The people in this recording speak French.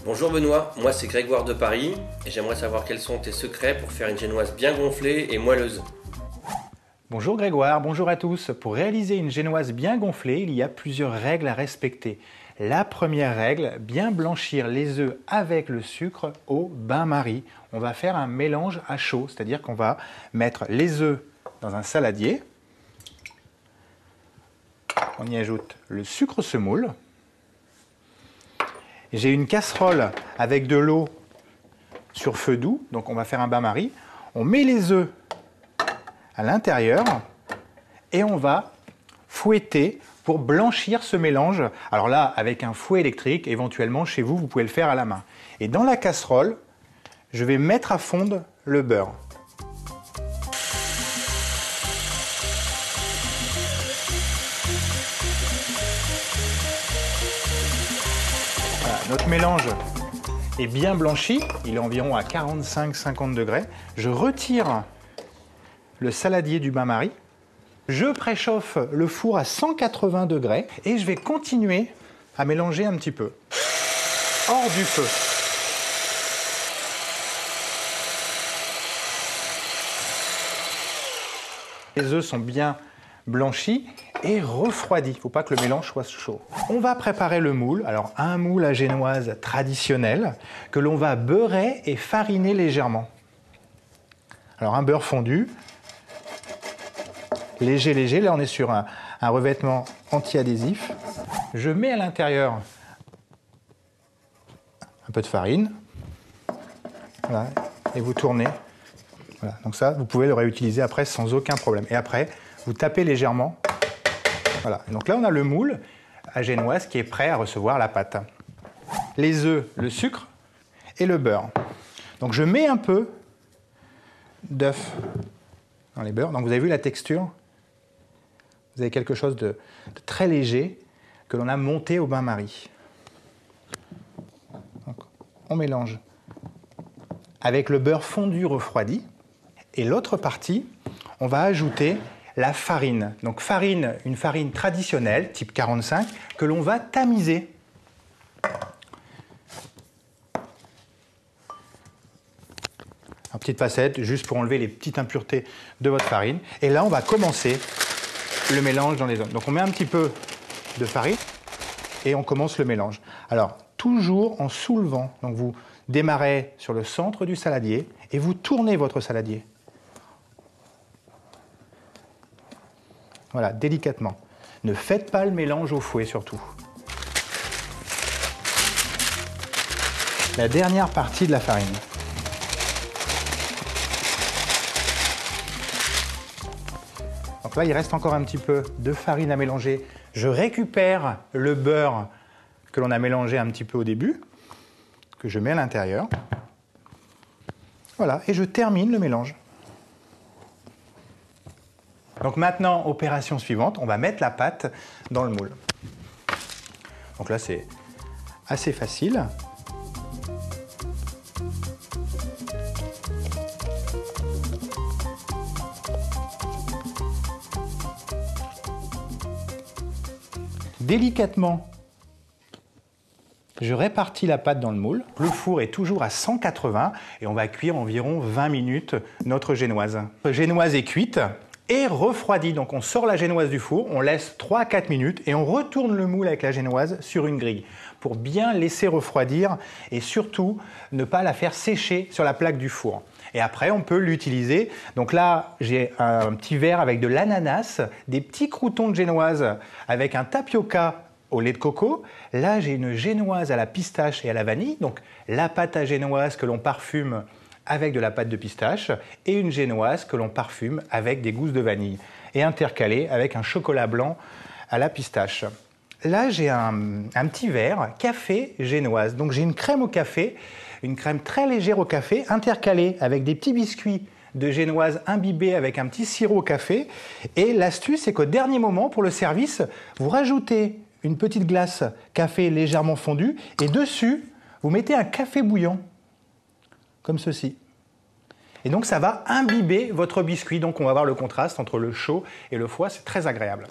Bonjour Benoît, moi c'est Grégoire de Paris et j'aimerais savoir quels sont tes secrets pour faire une génoise bien gonflée et moelleuse. Bonjour Grégoire, bonjour à tous. Pour réaliser une génoise bien gonflée, il y a plusieurs règles à respecter. La première règle, bien blanchir les œufs avec le sucre au bain-marie. On va faire un mélange à chaud, c'est-à-dire qu'on va mettre les œufs dans un saladier. On y ajoute le sucre semoule. J'ai une casserole avec de l'eau sur feu doux, donc on va faire un bain-marie. On met les œufs à l'intérieur et on va fouetter pour blanchir ce mélange. Alors là, avec un fouet électrique, éventuellement chez vous, vous pouvez le faire à la main. Et dans la casserole, je vais mettre à fondre le beurre. Voilà, notre mélange est bien blanchi, il est environ à 45-50 degrés. Je retire le saladier du bain-marie. Je préchauffe le four à 180 degrés et je vais continuer à mélanger un petit peu. Hors du feu. Les œufs sont bien blanchis et refroidis. Il ne faut pas que le mélange soit chaud. On va préparer le moule. Alors un moule à génoise traditionnel que l'on va beurrer et fariner légèrement. Alors un beurre fondu. Léger, là on est sur un revêtement anti-adhésif. Je mets à l'intérieur un peu de farine, voilà, et vous tournez. Voilà, donc ça, vous pouvez le réutiliser après sans aucun problème. Et après, vous tapez légèrement. Voilà, donc là on a le moule à génoise qui est prêt à recevoir la pâte. Les œufs, le sucre et le beurre. Donc je mets un peu d'œuf dans les beurres. Donc vous avez vu la texture ? Vous avez quelque chose de très léger que l'on a monté au bain-marie. On mélange avec le beurre fondu refroidi. Et l'autre partie, on va ajouter la farine. Donc farine, une farine traditionnelle, type 45, que l'on va tamiser. En petite facette, juste pour enlever les petites impuretés de votre farine. Et là, on va commencer le mélange dans les œufs. Donc on met un petit peu de farine et on commence le mélange. Alors toujours en soulevant. Donc vous démarrez sur le centre du saladier et vous tournez votre saladier. Voilà, délicatement. Ne faites pas le mélange au fouet surtout. La dernière partie de la farine. Donc là, il reste encore un petit peu de farine à mélanger. Je récupère le beurre que l'on a mélangé un petit peu au début, que je mets à l'intérieur. Voilà, et je termine le mélange. Donc maintenant, opération suivante, on va mettre la pâte dans le moule. Donc là, c'est assez facile. Délicatement, je répartis la pâte dans le moule. Le four est toujours à 180 et on va cuire environ 20 minutes notre génoise. Notre génoise est cuite et refroidie. Donc on sort la génoise du four, on laisse 3 à 4 minutes et on retourne le moule avec la génoise sur une grille pour bien laisser refroidir et surtout ne pas la faire sécher sur la plaque du four. Et après, on peut l'utiliser. Donc là, j'ai un petit verre avec de l'ananas, des petits croûtons de génoise avec un tapioca au lait de coco. Là, j'ai une génoise à la pistache et à la vanille. Donc la pâte à génoise que l'on parfume avec de la pâte de pistache et une génoise que l'on parfume avec des gousses de vanille et intercalée avec un chocolat blanc à la pistache. Là, j'ai un petit verre café génoise. Donc j'ai une crème au café, une crème très légère au café, intercalée avec des petits biscuits de génoise imbibés avec un petit sirop au café. Et l'astuce, c'est qu'au dernier moment, pour le service, vous rajoutez une petite glace café légèrement fondue et dessus, vous mettez un café bouillant, comme ceci. Et donc ça va imbiber votre biscuit. Donc on va avoir le contraste entre le chaud et le froid, c'est très agréable.